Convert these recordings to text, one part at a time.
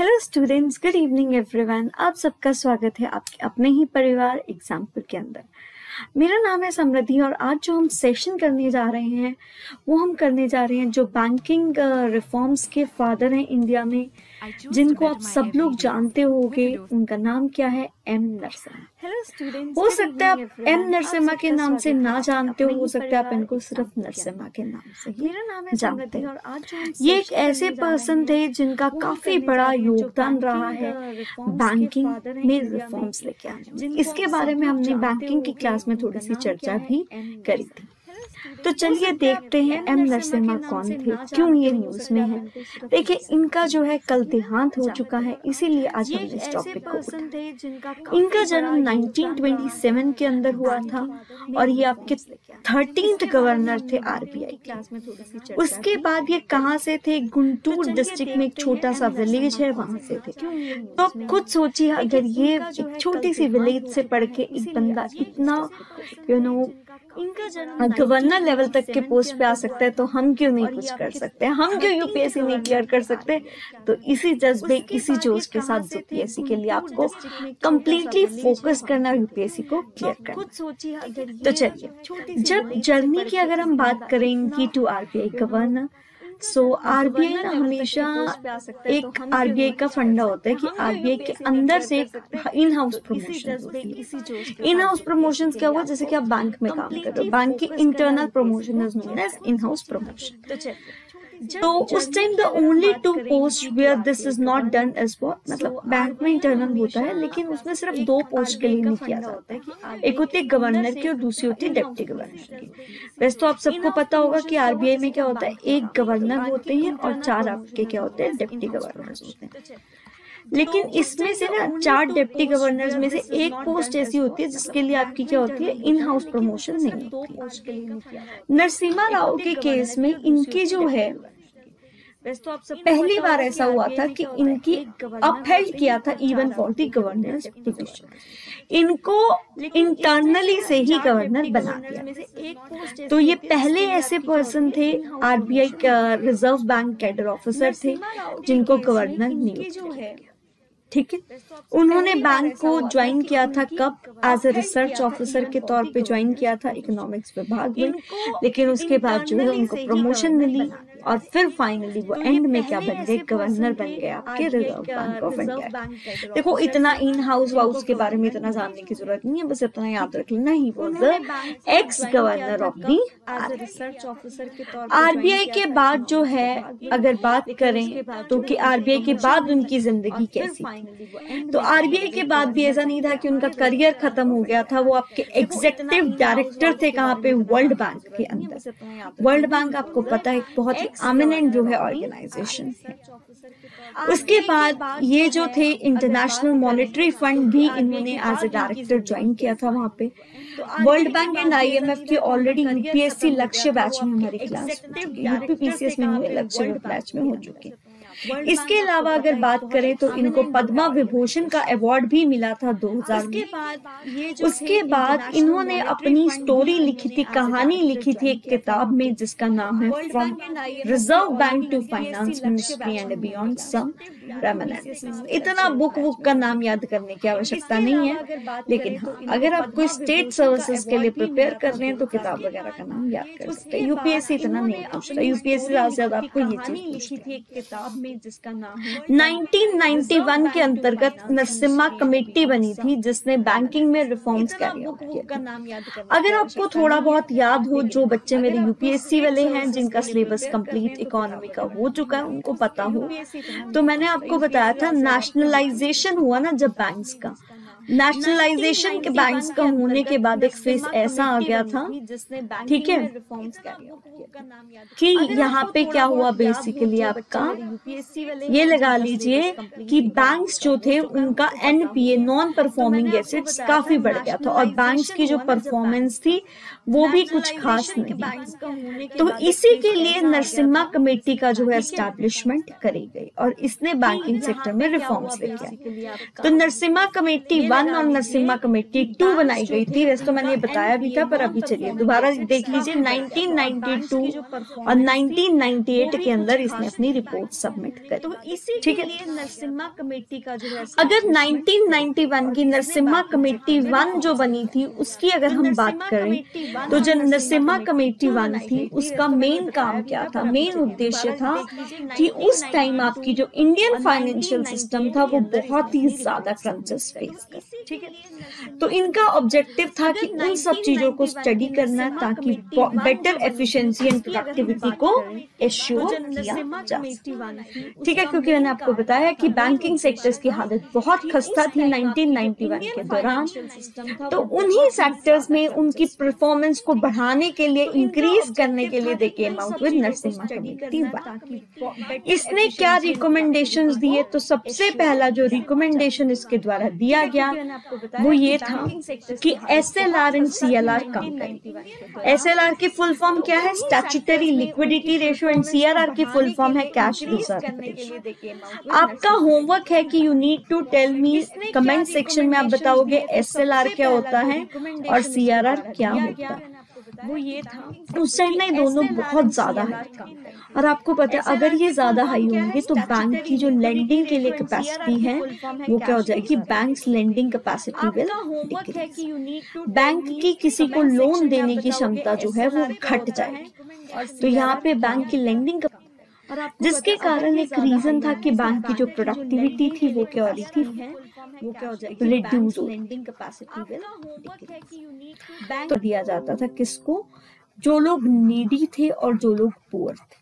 Hello students, good evening everyone. आप सबका स्वागत है आपके अपने ही परिवार एग्जाम्पल के अंदर। मेरा नाम है समृद्धि और आज जो हम सेशन करने जा रहे हैं वो हम करने जा रहे हैं जो बैंकिंग रिफॉर्म्स के फादर हैं इंडिया में, जिनको आप सब लोग जानते होंगे। उनका नाम क्या है? एम नरसिम्हा। हेलो स्टूडेंट्स, हो सकता है आप एम नरसिम्हा के नाम से ना जानते हो सकता है आप इनको सिर्फ नरसिम्हा के नाम से ही जानते हो। ये एक ऐसे पर्सन थे जिनका काफी बड़ा योगदान रहा है बैंकिंग में रिफॉर्म्स लेके आने। इसके बारे में हमने बैंकिंग की क्लास में थोड़ी सी चर्चा भी करी थी। तो चलिए देखते हैं एम नरसिम्हा कौन थे, क्यों ये न्यूज में है। देखिए, इनका जो है कल देहांत हो चुका है, इसीलिए आज हमने इस टॉपिक को उठाया। इनका जन्म 1927 के अंदर हुआ था और ये आपके 13th गवर्नर थे आरबीआई के। उसके बाद ये कहाँ से थे? गुंटूर डिस्ट्रिक्ट में एक छोटा सा विलेज है, वहां से थे। तो आप खुद सोचिए, अगर ये एक छोटी सी विलेज से पढ़ के एक बंदा इतना गवर्नर लेवल तक के पोस्ट पे आ सकता है, तो हम क्यों नहीं कुछ कर सकते? हम क्यों यूपीएससी नहीं क्लियर कर सकते? तो इसी जज्बे, इसी जोश के साथ यूपीएससी के लिए आपको कंप्लीटली फोकस करना, यूपीएससी को क्लियर करना। तो चलिए, जब जर्नी की अगर हम बात करें इनकी to RBI governor, so RBI ना हमेशा एक आरबीआई का फंडा होता है कि आरबीआई के अंदर से एक इन हाउस प्रमोशन होती है। इन हाउस प्रमोशन क्या हुआ? जैसे कि आप बैंक में काम कर रहे हो, बैंक की internal promotion is known as in house promotion. तो उस time the only two post where this is not done is what, मतलब बैंक में इंटरनल होता है लेकिन उसमें सिर्फ 2 पोस्ट के लिए नहीं किया जाता है। एक होती है गवर्नर की और दूसरी होती है डिप्टी गवर्नर की। वैसे तो आप सबको पता होगा कि आरबीआई में क्या होता है, एक गवर्नर होते हैं और 4 आपके क्या होते हैं, डिप्टी गवर्नर होते हैं। लेकिन इसमें से ना 4 डिप्टी गवर्नर्स में से एक पोस्ट ऐसी होती है जिसके लिए आपकी क्या होती है, इन हाउस प्रमोशन नहीं होती है। नरसिम्हा राव के केस में इनकी जो है, तो आप सब पहली बार ऐसा हुआ था कि इनकी अपहेल्ड किया था even for the governors position. इनको इंटरनली से ही गवर्नर बना दिया। तो ये पहले ऐसे पर्सन थे, आरबीआई का रिजर्व बैंक कैडर ऑफिसर थे, जिनको गवर्नर नियुक्त किया। ठीक है, उन्होंने बैंक को ज्वाइन किया था कब? एज ए रिसर्च ऑफिसर के तौर पे ज्वाइन किया था इकोनॉमिक्स विभाग में। लेकिन उसके बाद जो है उनको प्रमोशन मिली और फिर फाइनली वो एंड में क्या बन गए, गवर्नर बन गए आपके रिजर्व बैंक ऑफ इंडिया। देखो, इतना इन हाउस वाउस के बारे में इतना जानने की जरूरत नहीं है, बस इतना याद रख लेना, he was x governor of the research officer के तौर पे। आरबीआई के बाद जो है अगर बात करें तो कि आरबीआई के बाद उनकी जिंदगी कैसी, तो आरबीआई के बाद भी ऐसा नहीं था कि उनका करियर खत्म हो गया था। वो आपके एग्जीक्यूटिव डायरेक्टर थे, कहाँ पे? वर्ल्ड बैंक के अंदर। वर्ल्ड बैंक आपको पता है बहुत ही एमिनेंट जो है ऑर्गेनाइजेशन है। उसके बाद ये जो थे इंटरनेशनल मॉनेटरी फंड भी इन्होंने एज ए डायरेक्टर ज्वाइन किया था वहां पे। वर्ल्ड बैंक एंड आईएमएफ की ऑलरेडी यूपीएससी लक्ष्य बैच में हमारी क्लास, यूपीपीसीएस में हुए लक्ष्य बैच में हो चुकी। इसके अलावा अगर बात करें तो इनको पद्मा विभूषण का अवार्ड भी मिला था 2000 में। उसके बाद इन्होंने अपनी स्टोरी लिखी थी, कहानी लिखी थी एक किताब में जिसका नाम है from reserve bank to finance ministry and beyond some reminiscences. इतना बुक का नाम याद करने की आवश्यकता नहीं है, लेकिन हाँ, अगर आप कोई स्टेट सर्विसेज के लिए प्रिपेयर कर रहे हैं तो किताब वगैरह का नाम याद कर सकते हैं। यूपीएससी इतना नहीं पूछता, यूपीएससी ज्यादा आपको ये चीज पूछती है। एक किताब में जिसका नाम है 1991 के अंतर्गत नरसिम्हा कमेटी बनी थी जिसने बैंकिंग में रिफॉर्म्स कैरी आउट किए। अगर आपको थोड़ा बहुत याद हो, जो बच्चे मेरे यूपीएससी वाले हैं जिनका सिलेबस कंप्लीट इकोनॉमी का हो चुका है, उनको पता हो, तो मैंने आपको बताया था नेशनलाइजेशन हुआ ना जब बैंक्स का, नेशनलाइजेशन के बैंक्स का होने के बाद एक फेज ऐसा आ गया था, ठीक है, कि यहाँ पे क्या हुआ बेसिकली आपका ये लगा लीजिए कि बैंक्स जो थे उनका एनपीए नॉन परफॉर्मिंग एसेट्स काफी बढ़ गया था और बैंक्स की जो परफॉर्मेंस थी वो भी कुछ खास नहीं। तो इसी के लिए नरसिम्हा कमेटी का जो है एस्टैब्लिशमेंट करी गई और इसने बैंकिंग सेक्टर में रिफॉर्म्स लेके आए। तो नरसिम्हा कमेटी 1 1 और नरसिम्हा कमेटी 2 बनाई गई थी। वैसे तो मैंने ये बताया भी था, पर अभी चलिए दोबारा देख लीजिए। 1992 और 1998 के अंदर इसने अपनी रिपोर्ट सबमिट करी। तो इसी ठीक है, नरसिम्हा कमेटी का जो है, अगर 1991 की नरसिम्हा कमेटी 1 जो बनी थी उसकी अगर हम बात करें तो जो नरसिम्हा कमेटी 1 थी उसका मेन काम क्या था, मेन उद्देश्य था कि उस टाइम आपकी जो इंडियन फाइनेंशियल सिस्टम था वो बहुत ही ज्यादा क्रंचेस फेस कर, ठीक है। तो इनका ऑब्जेक्टिव था कि उन सब चीजों को स्टडी करना ताकि बेटर एफिशिएंसी एंड प्रोडक्टिविटी को एश्योर किया जा सके, ठीक है। क्योंकि मैंने आपको बताया कि बैंकिंग सेक्टर्स की हालत बहुत खस्ता थी 1991 के दौरान, तो उन्हीं सेक्टर्स में उनकी परफॉर्मेंस को बढ़ाने के लिए, इंक्रीज करने के लिए they came out with Narasimha committee 1। इसने क्या रिकमेंडेशंस दिए, तो सबसे पहला जो रिकमेंडेशन इसके द्वारा दिया गया वो ये था कि SLR एंड CLR कम करें। SLR की फुल फॉर्म क्या है, statutory liquidity ratio, and CRR की फुल फॉर्म है कैश रिजर्व रेशियो। आपका होमवर्क है कि you need to tell me, comment section में आप बताओगे SLR क्या होता है और CRR क्या होता है। वो ये था उस टाइम में दोनों बहुत ज्यादा है, और आपको पता है अगर ये ज्यादा हाई होंगे तो बैंक की जो लेंडिंग के लिए कैपेसिटी है वो क्या हो जाएगी, banks lending capacity will decrease. Bank की किसी को लोन देने की क्षमता जो है वो घट जाएगी। तो यहाँ पे बैंक की लेंडिंग, जिसके कारण एक रीजन था कि बैंक की जो प्रोडक्टिविटी थी वो क्या हो रही थी, वो क्या हो जाएगी, reduce lending capacity will decrease. तो दिया जाता था किसको, जो लोग नीडी थे और जो लोग पुअर थे।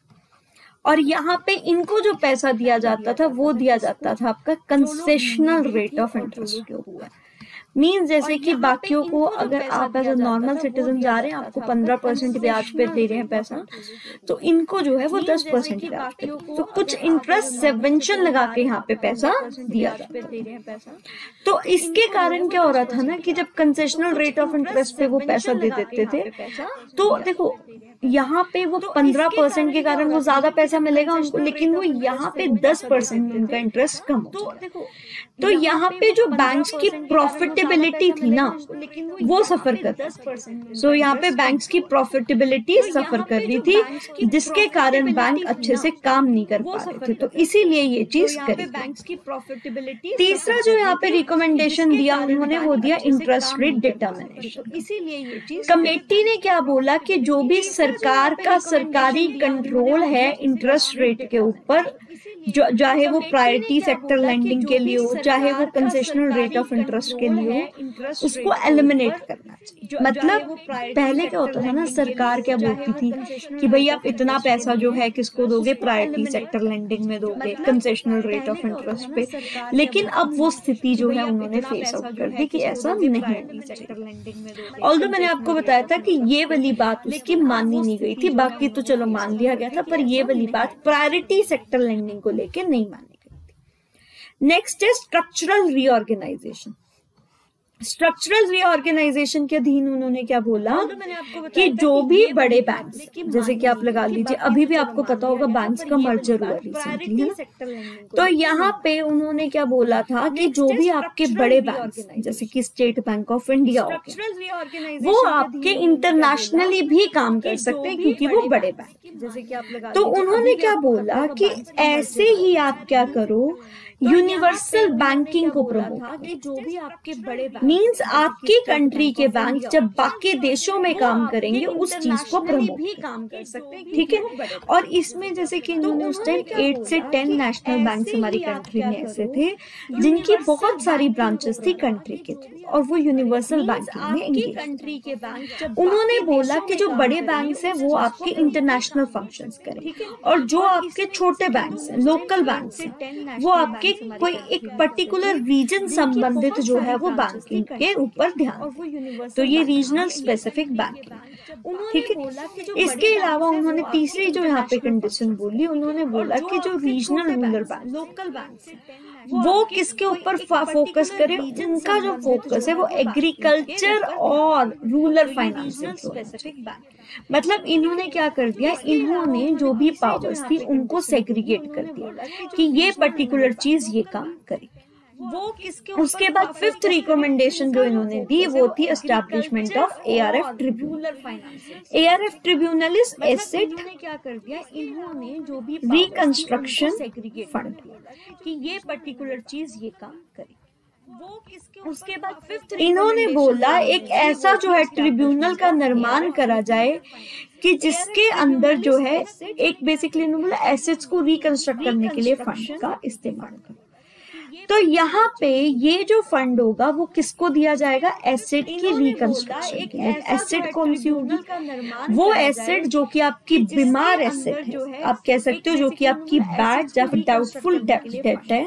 और यहाँ पे इनको जो पैसा दिया जाता था वो दिया जाता था आपका कंसेशनल रेट ऑफ इंटरेस्ट के ऊपर। मीन्स जैसे कि बाकियों को अगर आप एज अ नॉर्मल सिटीजन जा रहे हैं, आपको 15% ब्याज पे दे रहे हैं पैसा, तो इनको जो है वो 10% ब्याज पे, तो कुछ इंटरेस्ट सबवेंशन लगा के यहाँ पे पैसा दिया जाता है। तो इसके कारण क्या हो रहा था ना कि जब कंसेशनल रेट ऑफ इंटरेस्ट पे वो पैसा दे देते थे, तो देखो यहाँ पे वो 15% के कारण वो ज्यादा पैसा मिलेगा उनको, लेकिन वो यहाँ पे 10% उनका इंटरेस्ट कम हो। तो यहाँ पे जो बैंक्स की प्रॉफिटेबिलिटी थी ना वो सफर कर, सो यहाँ पे बैंक्स की प्रॉफिटेबिलिटी सफर कर रही थी, जिसके कारण बैंक अच्छे से काम नहीं कर पा रहे थे। तो इसीलिए ये चीज करी बैंक्स की प्रॉफिटेबिलिटी। तीसरा जो यहाँ पे रिकमेंडेशन दिया उन्होंने वो दिया इंटरेस्ट रेट डिटर्मिनेशन। इसीलिए ये चीज कमेटी ने क्या बोला कि जो भी सरकार का सरकारी कंट्रोल है इंटरेस्ट रेट के ऊपर, चाहे वो प्रायोरिटी सेक्टर लैंडिंग के लिए हो, चाहे वो कंसेशनल रेट ऑफ इंटरेस्ट के लिए हो, उसको एलिमिनेट करना चाहिए। मतलब पहले क्या होता था ना, सरकार क्या बोलती थी कि भाई आप इतना पैसा जो है किसको दोगे, प्रायोरिटी सेक्टर लैंडिंग में दोगे, कंसेशनल रेट ऑफ इंटरेस्ट पे। लेकिन अब वो स्थिति जो है उन्होंने फेस आउट कर दी कि ऐसा नहीं है। ऑल्दो मैंने आपको बताया था कि ये वाली बात उसकी मानी नहीं गई थी, बाकी तो चलो मान लिया गया था, पर ये वाली बात प्रायोरिटी सेक्टर लैंडिंग को लेके नहीं मानी गई थी। नेक्स्ट है स्ट्रक्चरल रीऑर्गेनाइजेशन। स्ट्रक्चरल रीऑर्गेनाइजेशन के अधीन उन्होंने क्या बोला कि जो भी बड़े बैंक्स, जैसे कि आप लगा लीजिए अभी भी आपको पता होगा बैंक्स का मर्जर हुआ रिसेंटली है ना, तो यहाँ पे उन्होंने क्या बोला था कि जो भी आपके बड़े बैंक्स जैसे कि स्टेट बैंक ऑफ इंडिया हो गया, वो आपके इंटरनेशनली भी काम कर सकते हैं क्योंकि वो बड़े बैंक, जैसे कि आप लगा। तो उन्होंने क्या बोला कि ऐसे ही आप क्या करो, यूनिवर्सल बैंकिंग को प्रमोट, जो भी आपके बड़े मीन्स आपकी कंट्री के बैंक जब बाकी देशों में काम करेंगे उस चीज को प्रमोट भी काम कर सकते हैं, ठीक है। और इसमें जैसे कि इन्होंने उस टाइम 8 से 10 नेशनल बैंक हमारी कंट्री में ऐसे थे जिनकी बहुत सारी ब्रांचेस थी कंट्री के थ्रू, और वो यूनिवर्सल बैंकिंग में एंगेज। उन्होंने बोला कि जो बड़े बैंक हैं वो आपके इंटरनेशनल फंक्शंस करें, और जो आपके छोटे बैंक हैं, लोकल बैंक हैं, वो आपके कोई एक पर्टिकुलर रीजन संबंधित जो है वो बैंकिंग के ऊपर ध्यान, तो ये रीजनल स्पेसिफिक बैंकिंग, ठीक है। इसके अलावा उन्होंने तीसरी जो यहाँ पे कंडीशन बोली, उन्होंने बोला कि जो regional rural bank, local bank, वो किसके ऊपर फोकस करे, उनका जो फोकस है वो एग्रीकल्चर और रूरल फाइनेंसिंग स्पेसिफिक बैंक। मतलब इन्होंने क्या कर दिया, इन्होंने जो भी पावर्स थी उनको सेग्रीगेट कर दिया कि ये पर्टिकुलर चीज ये काम करे, वो किसके उसके बाद फिफ्थ रिकमेंडेशन जो इन्होंने दी वो थी establishment of ARF tribunal. ARF tribunal is asset क्या कर दिया इन्होंने जो भी रिकंस्ट्रक्शन फंड कि ये पर्टिकुलर चीज ये काम करे। वो किसके उसके बाद फिफ्थ इन्होंने बोला एक ऐसा जो है ट्रिब्यूनल का निर्माण करा जाए कि जिसके अंदर जो है एक बेसिकली इन्होंने बोला एसेट्स को रिकंस्ट्रक्ट करने के लिए फंड का इस्तेमाल करो। तो यहाँ पे ये जो फंड होगा वो किसको दिया जाएगा, एसेट की रिकंस्ट्रक्शन के लिए। एसेट कौन सी होगी, वो एसेट जो कि आपकी बीमार एसेट है, आप कह सकते हो जो कि आपकी बैड या फिर डाउटफुल डेट है।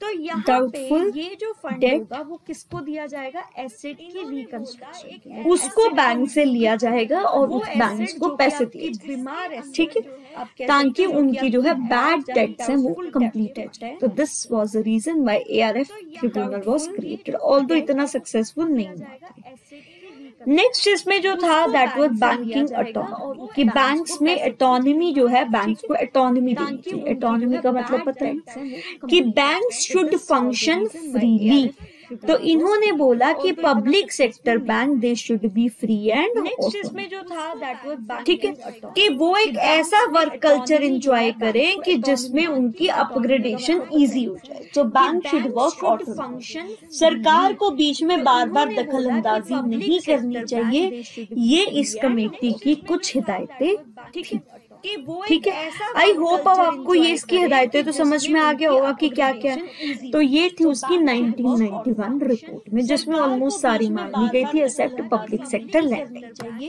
तो यहाँ पे ये जो फंड होगा वो किसको दिया जाएगा, एसेट की रिकंस्ट्रक्शन, उसको बैंक से लिया जाएगा और उस बैंक को पैसे दिए जाएंगे, ठीक है, ताकि उनकी जो है बैड डेट्स हैं वो कंप्लीट हो जाए। तो this was the reason why ARF tribunal was created, although इतना सक्सेसफुल नहीं हुआ। नेक्स्ट इसमें जो था दैट वाज बैंकिंग ऑटोनॉमी, कि बैंक्स में ऑटोनॉमी जो है, बैंक्स को ऑटोनॉमी देनी चाहिए। ऑटोनॉमी का मतलब पता है कि बैंक्स शुड फंक्शन फ्रीली। तो इन्होंने बोला कि public sector bank they should be free and इसमें जो था दैट वाज ठीक है कि वो एक ऐसा वर्क कल्चर एंजॉय करें कि जिसमें उनकी अपग्रेडेशन इजी हो जाए। तो बैंक शुड वर्क ऑटोनॉमी, सरकार को बीच में बार बार दखल अंदाजी नहीं करनी चाहिए। ये इस कमेटी की कुछ हिदायतें थी, ठीक है। आई होप अब आपको ये इसकी हिदायतें तो समझ में आ गया होगा कि क्या क्या है। तो ये थी उसकी 1991 रिपोर्ट में, जिसमें ऑलमोस्ट सारी मान ली गई थी एक्सेप्ट पब्लिक सेक्टर लैंडिंग,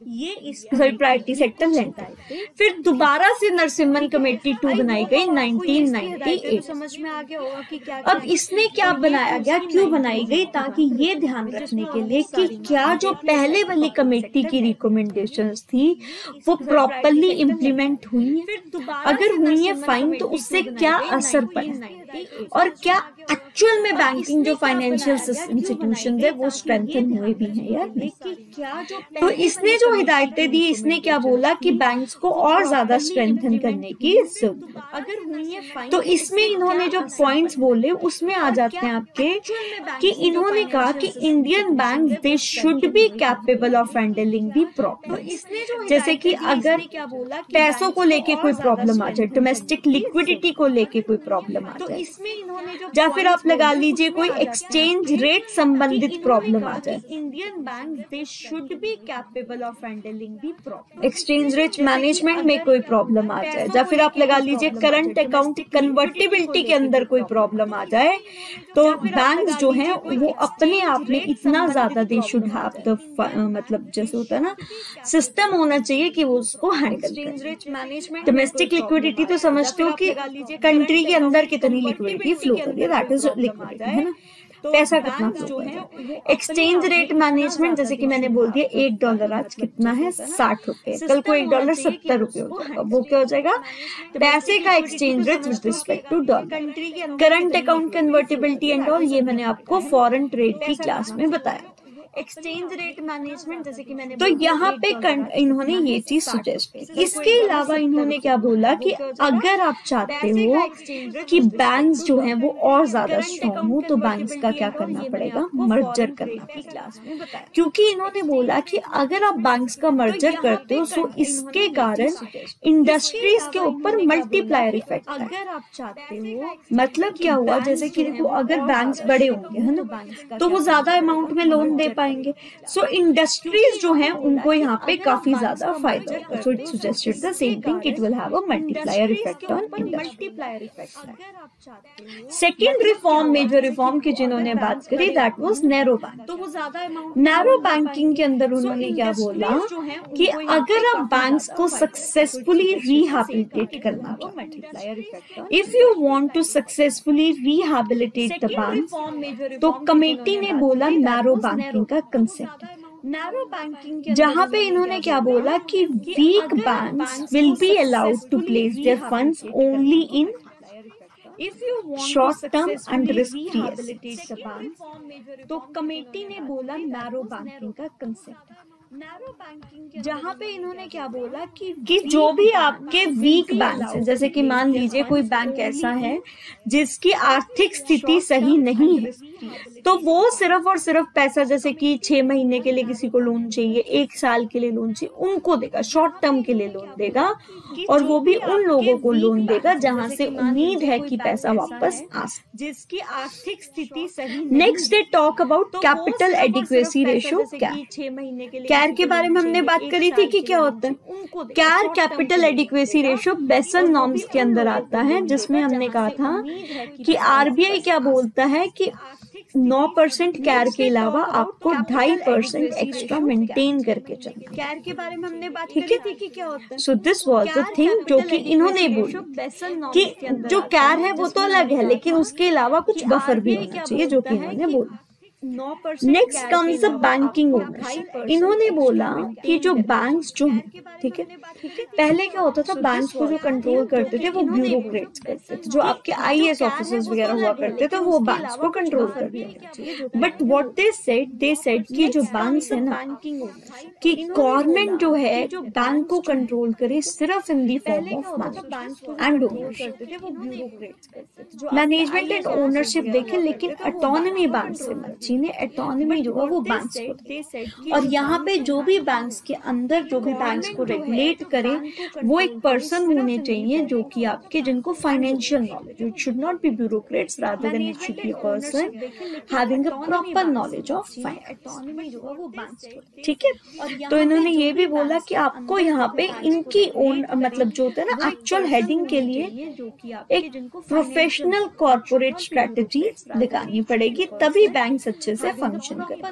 ये इस प्रायोरिटी सेक्टर लैंडिंग। फिर दोबारा से नरसिम्हन कमेटी 2 बनाई गई 1998। समझ में आ गया होगा कि क्या। अब इसने क्या बनाया गया, क्यों बनाई गई, ताकि ये ध्यान रखने के लिए कि क्या जो पहले वाली कमेटी की रिकमेंडेशंस थी वो प्रॉपरली इम्प्लीमेंट हुई है, अगर हुई है फाइन, तो उससे क्या असर पड़ा और क्या एक्चुअल में बैंकिंग जो फाइनेंशियल इंस्टीट्यूशन है वो स्ट्रेंथन हुए भी हैं या नहीं। तो इसने जो हिदायतें दी, इसने क्या बोला कि बैंक्स को और ज्यादा स्ट्रेंथन करने की जरूरत अगर हुई है फाइन। तो इसमें इन्होंने जो पॉइंट्स बोले उसमें आ जाते हैं आपके कि इन्होंने कहा कि Indian bank they should be capable of handling the problem. जैसे कि अगर पैसों को लेके कोई प्रॉब्लम आ जाए, डोमेस्टिक लिक्विडिटी को लेके कोई प्रॉब्लम आ जाए, इसमें इन्होंने जो या फिर आप लगा लीजिए कोई एक्सचेंज रेट संबंधित प्रॉब्लम आ जाए, Indian bank they should be capable of handling the problem. Exchange rate management में कोई प्रॉब्लम आ जाए, या फिर आप लगा लीजिए करंट अकाउंट कन्वर्टिबिलिटी के अंदर कोई प्रॉब्लम आ जाए, तो बैंक जो है वो अपने आप में इतना ज्यादा दे शुड हैव द मतलब जैसे होता है ना सिस्टम होना चाहिए कि वो उसको हैंडल करे। डोमेस्टिक लिक्विडिटी तो समझते हो कि कंट्री के अंदर कितनी लिक्विडिटी फ्लो कर रही है, दैट इज लिक्विडिटी, है ना, पैसा कितना फ्लो कर रहा है। एक्सचेंज रेट मैनेजमेंट, जैसे कि मैंने बोल दिया $1 आज कितना है, 60 रुपए, कल को $1 70 रुपए हो जाएगा, वो क्या हो जाएगा, पैसे का exchange rate with respect to dollar. Current account convertibility and all, ये मैंने आपको फॉरेन ट्रेड की क्लास में बताया। एक्सचेंज रेट मैनेजमेंट, जैसे कि मैंने तो यहाँ पे इन्होंने ये चीज सजेस्ट की। इसके अलावा इन्होंने क्या बोला कि अगर आप चाहते हो कि बैंक्स जो हैं वो और ज्यादा स्ट्रॉन्ग हो, तो बैंक्स का क्या करना पड़ेगा, मर्जर करना पड़ेगा। क्योंकि इन्होंने बोला कि अगर आप बैंक्स का मर्जर करते हो तो इसके कारण इंडस्ट्रीज के ऊपर मल्टीप्लायर इफेक्ट है। अगर आप चाहते हो मतलब क्या हुआ, जैसे कि देखो अगर बैंक्स बड़े होंगे, है ना, तो वो ज्यादा अमाउंट में लोन दे पाएंगे। सो इंडस्ट्रीज जो हैं उनको यहाँ पे काफी ज्यादा फायदा होगा। So it suggested the same thing, it will have a multiplier effect on industry. Second reform, major reform की जिन्होंने बात करी, दैट वाज नैरो बैंक। तो वो ज्यादा नैरो बैंकिंग के अंदर उन्होंने क्या बोला कि अगर आप बैंक्स को सक्सेसफुली रिहैबिलिटेट करना चाहते, if you want to successfully rehabilitate the bank, तो कमेटी ने बोला नैरो बैंकिंग का कंसेप्ट, नैरो बैंकिंग, जहां पे इन्होंने क्या बोला कि weak banks will be allowed to place their funds only in short term and risk free. तो कमेटी ने बोला नैरो बैंकिंग का कंसेप्ट, जहाँ पे इन्होंने क्या बोला कि जो भी आपके वीक बैंक है, जैसे कि मान लीजिए कोई बैंक ऐसा है जिसकी आर्थिक स्थिति सही नहीं है, तो वो सिर्फ और सिर्फ पैसा, जैसे कि 6 महीने के लिए किसी को लोन चाहिए, 1 साल के लिए लोन चाहिए, उनको देगा, शॉर्ट टर्म के लिए लोन देगा, और वो भी उन लोगों को लोन देगा जहां से उम्मीद है कि पैसा वापस आ सके, जिसकी आर्थिक स्थिति सही। Next day talk about capital adequacy ratio. CAR के बारे में हमने बात करी थी कि क्या होता है। CAR capital adequacy ratio Basel norms के अंदर आता है, जिसमें हमने कहा था कि आरबीआई क्या बोलता है कि 9% कैर के अलावा आपको 2.5% एक्स्ट्रा मेंटेन करके चलना। कैर के बारे में हमने बात करी थी कि क्या होता है। So this was the thing जो कि इन्होंने बोला कि जो कैर है वो तो अलग है, लेकिन उसके अलावा कुछ बफर भी होना चाहिए, जो कि इन्होंने बोला। Next comes the banking ownership. इन्होंने बोला कि जो बैंक्स जो हैं, ठीक है, पहले क्या होता था, बैंक्स को जो कंट्रोल करते थे वो ब्यूरोक्रेट्स करते थे, जो आपके आईएएस ऑफिसर्स वगैरह हुआ करते थे, वो बैंक्स को कंट्रोल करते थे। बट व्हाट दे सेड कि जो बैंक्स है ना, कि गवर्नमेंट जो है बैंक को कंट्रोल करे सिर्फ in the form of management and ownership देखे, लेकिन ऑटोनॉमी बैंक से ने ऑटोनॉमी जो है वो बैंक्स को, और यहाँ पे जो भी बैंक्स के अंदर जो भी बैंक्स को रेगुलेट करे वो एक पर्सन होने चाहिए जो कि आपके, जिनको financial knowledge, it should not be bureaucrats rather than it should be a person having a proper knowledge of finance, ठीक है। तो इन्होंने ये भी बोला कि आपको यहाँ पे इनकी ओन, मतलब जो होता है ना, एक्चुअल हेडिंग के लिए एक प्रोफेशनल कॉर्पोरेट स्ट्रेटेजी दिखानी पड़ेगी, तभी बैंक अच्छे से फंक्शन करे।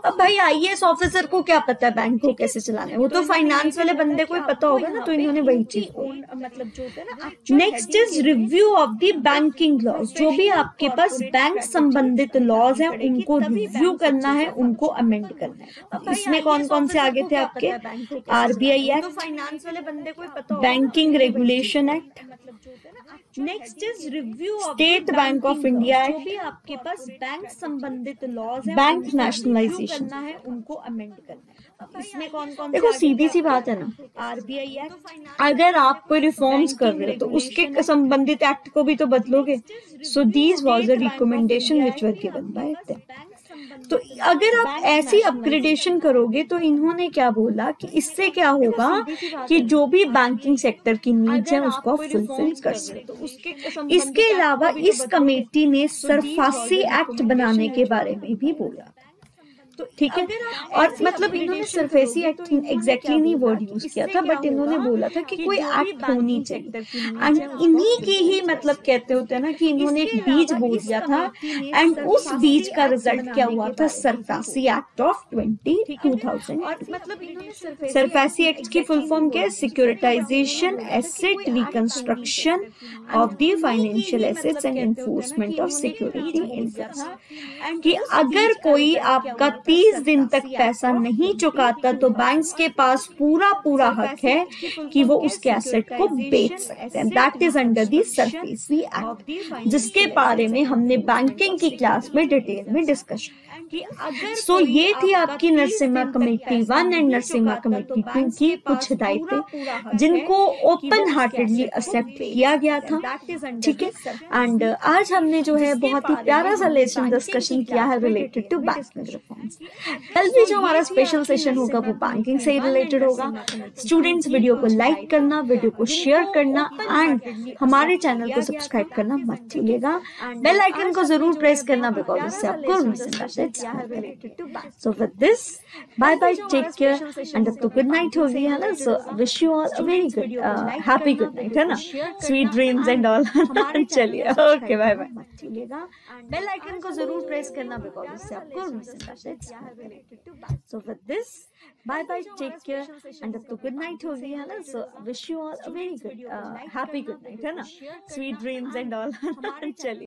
अब भाई आईएएस ऑफिसर को क्या पता है बैंक को कैसे चलाना है, वो तो फाइनेंस वाले बंदे को ही पता होगा ना, तो इन्होंने वही चीज, मतलब जो होता है ना। Next is review of the banking laws. जो भी आपके पास बैंक संबंधित लॉज हैं उनको रिव्यू करना है, उनको अमेंड करना है। इसमें कौन कौन से आगे थे आपके, आरबीआई एक्ट, फाइनेंस वाले बंदे को ही पता, banking regulation act, next is review of state bank of India act, जो भी आपके पास बैंक संबंधित लॉज हैं, बैंक नेशनलाइजेशन करना है, उनको अमेंड करना है। इसमें कौन कौन, देखो सीधी सी बात है ना, आरबीआई एक्ट, अगर आप कोई रिफॉर्म्स कर रहे हो तो उसके संबंधित एक्ट को भी तो बदलोगे। So these was the recommendation which were given by them. तो अगर आप ऐसी अपग्रेडेशन करोगे तो इन्होंने क्या बोला कि इससे क्या होगा कि जो भी बैंकिंग सेक्टर की नीड्स है उसको आप फुलफिल कर सकते। इसके अलावा इस कमेटी ने सरफासी एक्ट बनाने के बारे में भी बोला, तो ठीक है। और मतलब इन्होंने सरफेसी एक्ट एग्जैक्टली नहीं वर्ड यूज किया था, बट इन्होंने बोला था कि कोई एक्ट होनी चाहिए, एंड इन्हीं की ही मतलब कहते होते हैं ना कि इन्होंने एक बीज बो दिया था, एंड उस बीज का रिजल्ट क्या हुआ था, सरफेसी एक्ट ऑफ 2000। और मतलब सरफेसी एक्ट की फुल फॉर्म क्या है, securitisation asset reconstruction of the financial assets and enforcement of security interest. कि अगर कोई आपका 30 दिन तक पैसा नहीं चुकाता तो बैंक्स के पास पूरा हक है कि वो उसके एसेट को बेच सकते हैं। That is under the SARFAESI act, जिसके बारे में हमने बैंकिंग की क्लास में डिटेल में डिस्कशन। सो ये थी आपकी Narasimha committee 1 and Narasimha committee 2 की कुछ हिदायतें, जिनको ओपन हार्टेडली एक्सेप्ट किया गया था, ठीक है। एंड आज हमने जो है बहुत ही प्यारा सा लेसन डिस्कशन किया है रिलेटेड टू बैंकिंग रिफॉर्म्स। कल भी जो हमारा स्पेशल सेशन होगा वो बैंकिंग से ही रिलेटेड होगा। स्टूडेंट्स वीडियो को लाइक करना, वीडियो को शेयर करना, एंड हमारे चैनल को सब्सक्राइब करना मत भूलिएगा। बेल आइकन को जरूर प्रेस करना, बिकॉज इससे आपको recent updates related to bank. So with this, bye, take care, and अब तो good night हो गई है ना, so wish you all a very good, happy good night, है ना, sweet dreams and all. चलिए, okay, bye. बेल आइकन को जरूर प्रेस करना, बिकॉज इससे आपको recent updates. So with this, bye, take care, and अब तो good night हो गई है ना, so wish you all a very good, happy good night, है ना, sweet dreams and all. चलिए।